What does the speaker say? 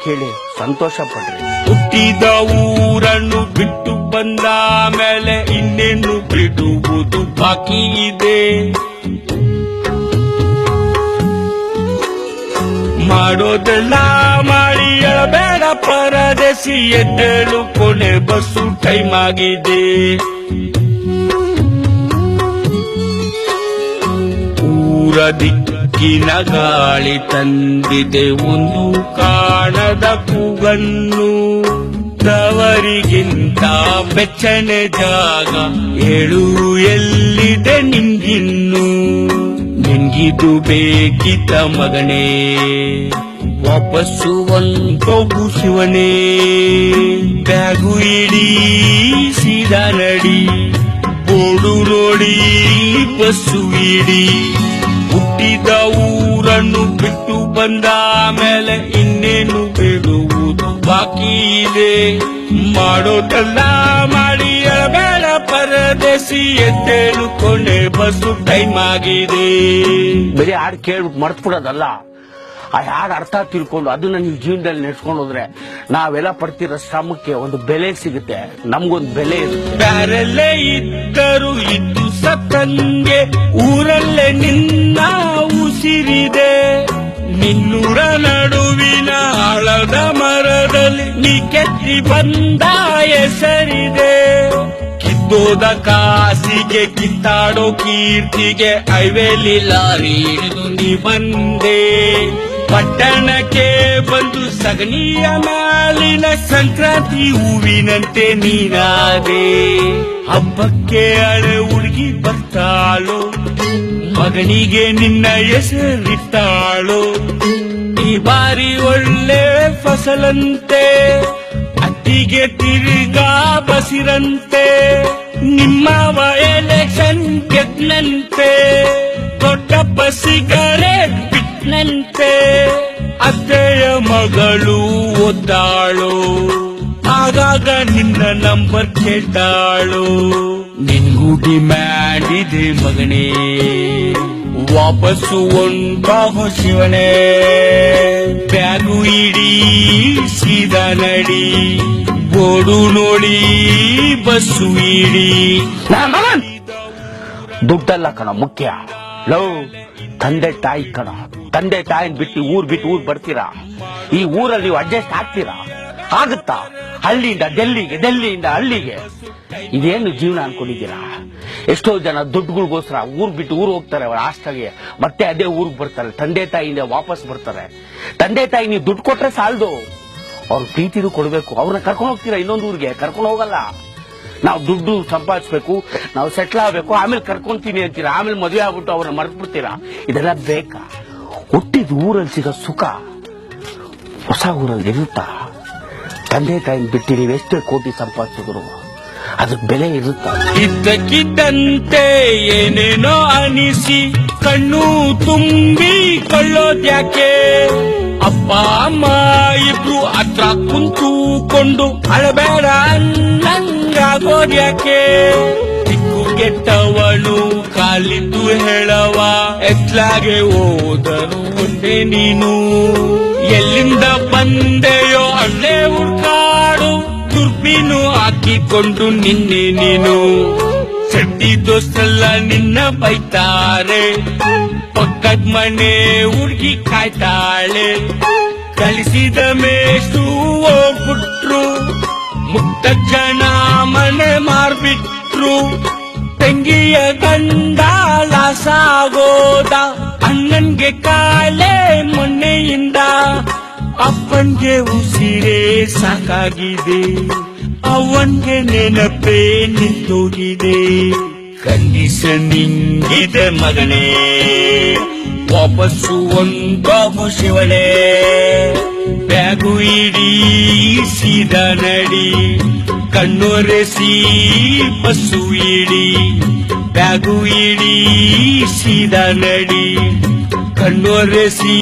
ಕೇಳಿ ಸಂತೋಷ ಪಡ್ರಿ. ಹುಟ್ಟಿದ ಊರನ್ನು ಬಿಟ್ಟು ಬಂದ ಮೇಲೆ ಇನ್ನೇನು ಬಿಡುವುದು ಬಾಕಿ ಇದೆ. ಮಾಡೋದೆಲ್ಲ ಮಾಡಿ ಬೇಡ ಪರದೇಸಿ, ಎದ್ದೇಳು ಕೊನೆ ಬಸ್ಸು ಟೈಮ್ ಆಗಿದೆ. ಊರ ದಿಕ್ಕಿನ ಗಾಳಿ ತಂದಿದೆ ಒಂದು ಕಾಣದ ಕೂಗನ್ನು. ತವರಿಗಿಂತ ಬೆಚ್ಚನೆ ಜಾಗ ಹೇಳು ಎಲ್ಲಿದೆ ನಿಂಗಿನ್ನು. ನಿನ್ಗಿದು ಬೇಕಿತ ಮಗನೇ, ವಾಪಸ್ಸು ಹೋಗು ಶಿವನೇ. ಬ್ಯಾಗು ಇಡೀ ಸೀದಾ ನಡಿ, ಬೋರ್ಡು ನೋಡಿ ಬಸ್ಸು ಇಡಿ. ಹುಟ್ಟಿದ ಊರನ್ನು ಬಿಟ್ಟು ಬಂದ ಮೇಲೆ ಇನ್ನೇನು ಬಿಡುವುದು ಬಾಕಿ ಇದೆ. ಮಾಡೋದೆಲ್ಲ ಮಾಡಿ ಬೇಡ ಪರದೇಸಿ, ಎದ್ದೇಳು ಕೊನೆ ಬಸ್ಸು ಟೈಮ್ ಆಗಿದೆ. ಬರೀ ಹಾಡು ಕೇಳ್ಬಿಟ್ಟು ಮರ್ತು ಬಿಡೋದಲ್ಲ, ಆ ಹಾಡು ಅರ್ಥ ತಿಳ್ಕೊಂಡು ಅದನ್ನ ನೀವು ಜೀವನದಲ್ಲಿ ನೆಡ್ಸ್ಕೊಂಡು ಹೋದ್ರೆ ನಾವೆಲ್ಲ ಪಡ್ತಿರೋ ಶ್ರಮಕ್ಕೆ ಒಂದು ಬೆಲೆ ಸಿಗುತ್ತೆ, ನಮ್ಗೊಂದು ಬೆಲೆ ಇರುತ್ತೆ. ಬ್ಯಾರಲ್ಲೇ ಇದ್ದರು ಇದ್ದು ಸತ್ತಂಗೆ ಊರಲ್ಲೇ ನಿನ್ನ ಉಸಿರಿದೆ. ನಿನ್ನೂರ ನಡುವಿನ ಆಳದ ಮರದಲ್ಲಿ ನೀ ಕೆತ್ತಿ ಬಂದ ಹೆಸರಿದೆ. ಕಿತ್ತೋದ ಕಾಸಿಗೆ ಕಿತ್ತಾಡೋ ಕೀರ್ತಿಗೆ ಹೈವೇಲಿ ಲಾರಿ ಹಿಡಿದು ನೀ ಬಂದೆ. ಪಟ್ಟಣಕ್ಕೆ ಬಂದು ಸಗಣಿಯ ಮೇಲಿನ ಸಂಕ್ರಾಂತಿ ಹೂವಿನಂತೆ ನೀನಾದೆ. ಹಬ್ಬಕ್ಕೆ ಹಳೆ ಹುಡುಗಿ ಬರ್ತಾಳೋ, ಮಗನಿಗೆ ನಿನ್ನ ಹೆಸರಿಟ್ಟಾಳೋ. ಈ ಬಾರಿ ಒಳ್ಳೆ ಫಸಲಂತೆ, ಅತ್ತಿಗೆ ತಿರುಗಾ ಬಸಿರಂತೆ. ನಿಮ್ಮ ಎಲೆಕ್ಷನ್ ಗೆದ್ನಂತೆ, ದೊಡ್ಡ ಬಸ್ಸಿಗರೇ ಬಿಟ್ನಂತೆ. ಅತ್ತೆಯ ಮಗಳು ಓದ್ದಾಳು, ಆಗಾಗ ನಿನ್ನ ನಂಬರ್ ಕೇಳ್ತಾಳು. ನಿನ್ಗೂ ಡಿಮ್ಯಾಂಡ್ ಇದೆ ಮಗನೇ, ವಾಪಸ್ಸು ಒಂದಾಗೋ ಶಿವನೇ. ಬ್ಯಾಗು ಇಡೀ ಸೀದಾ ನಡಿ, ಬೋರ್ಡು ನೋಡಿ ಬಸ್ಸು ಇಡಿ. ದುಡ್ಡಲ್ಲ ಕಣ ಮುಖ್ಯ, ಲವ್ ತಂದೆ ತಾಯಿ ಕಣ. ತಂದೆ ತಾಯಿನ ಬಿಟ್ಟು ಊರ್ ಬರ್ತೀರಾ? ಈ ಊರಲ್ಲಿ ನೀವು ಅಡ್ಜಸ್ಟ್ ಆಗ್ತೀರಾ? ಆಗುತ್ತಾ? ಹಳ್ಳಿಯಿಂದ ಡೆಲ್ಲಿಗೆ, ಡೆಲ್ಲಿಯಿಂದ ಹಳ್ಳಿಗೆ, ಇದೇನು ಜೀವನ ಅನ್ಕೊಂಡಿದ್ದೀರಾ? ಎಷ್ಟೋ ಜನ ದುಡ್ಡುಗಳಿಗೋಸ್ಕರ ಊರ್ ಬಿಟ್ಟು ಊರು ಹೋಗ್ತಾರೆ, ಅವರ ಹಾಸ್ಟೆಲ್ಗೆ, ಮತ್ತೆ ಅದೇ ಊರಿಗೆ ಬರ್ತಾರೆ. ತಂದೆ ತಾಯಿಯಿಂದ ವಾಪಸ್ ಬರ್ತಾರೆ. ತಂದೆ ತಾಯಿ ನೀವು ದುಡ್ಡು ಕೊಟ್ರೆ ಸಾಲದು, ಅವ್ರ ಪ್ರೀತಿದು ಕೊಡ್ಬೇಕು. ಅವ್ರನ್ನ ಕರ್ಕೊಂಡು ಹೋಗ್ತೀರಾ ಇನ್ನೊಂದು ಊರಿಗೆ? ಕರ್ಕೊಂಡು ಹೋಗಲ್ಲ. ನಾವು ದುಡ್ಡು ಸಂಪಾದಿಸ್ಬೇಕು, ನಾವು ಸೆಟ್ಲ್ ಆಗ್ಬೇಕು, ಆಮೇಲೆ ಕರ್ಕೊಂತೀನಿ ಅಂತೀರಾ, ಆಮೇಲೆ ಮದುವೆ ಆಗ್ಬಿಟ್ಟು ಅವ್ರನ್ನ ಮರ್ತು ಬಿಡ್ತೀರಾ. ಇದೆಲ್ಲ ಬೇಕಾ? ಹುಟ್ಟಿದ ಊರಲ್ಲಿ ಸಿಗೋ ಸುಖ ಹೊಸ ಊರಲ್ಲಿ ಇರುತ್ತಾ? ತಂದೆ ತಾಯಿನ ಬಿಟ್ಟು ನೀವು ಎಷ್ಟೇ ಕೋಟಿ ಸಂಪಾದಿಸಿದ್ರು ಅದಕ್ಕೆ ಬೆಲೆ ಇರುತ್ತಾ? ಇದ್ದಕ್ಕಿದ್ದಂತೆ ಏನೇನೋ ಅನಿಸಿ ಕಣ್ಣು ತುಂಬಿ ಕೊಳ್ಳೋದ್ಯಾಕೆ? ಅಪ್ಪ ಅಮ್ಮ ಇಬ್ರು ಹತ್ರ ಕುಂತುಕೊಂಡು ಅಳಬೇಡ ಅನ್ನಂಗಾಗೋದ್ಯಾಕೆ? ದಿಕ್ಕು ಗೆಟ್ಟವನು ಕಾಲಿದ್ದು ಹೇಳವ, ಎತ್ಲಾಗೆ ಹೋದರು ಒಂದೇ ನೀನು. ಎಲ್ಲಿಂದ ಬಂದೆಯೋ ಅಲ್ಲೇ ಹುಡ್ಕಾಡು, ದುರ್ಬೀನು ಹಾಕಿಕೊಂಡು ನಿನ್ನೆ ನೀನು. ಸಡ್ಡಿ ದೋಸ್ತಲ್ಲ ನಿನ್ನ ಬೈತಾರೆ, ಪಕ್ಕದ ಮನೆ ಹುಡುಗಿ ಕಾಯ್ತಾಳೆ. ಕಲಿಸಿದ ಮೇಷ್ಟು ಹೋಗ್ಬಿಟ್ರು, ಮುಕ್ತ ಜನ ಮನೆ ಮಾರ್ಬಿಟ್ರು. ತಂಗಿಯ ಗಂಡ ಲಾಸಾಗೋದ, ಅಣ್ಣನ್ಗೆ ಕಾಲೇ ಮೊನ್ನೆಯಿಂದ. ಅಪ್ಪನ್ಗೆ ಉಸಿರೇ ಸಾಕಾಗಿದೆ, ಅವನ್ಗೆ ನೆನಪೇ ನಿಂತೋಗಿದೆ. ಕಂಡೀಷನ್ ಹಿಂಗಿದೆ ಮಗನೇ, ವಾಪಸ್ಸು ಒಂದಾಗೋ ಶಿವನೇ. ಬ್ಯಾಗು ಇಡೀ ಸೀದಾ ನಡಿ, ಕಣ್ಣೊರೆಸಿ ಬಸ್ಸು ಇಡಿ. ಬ್ಯಾಗು ಇಡೀ ಸೀದಾ ನಡಿ, ಕಣ್ಣೊರೆಸಿ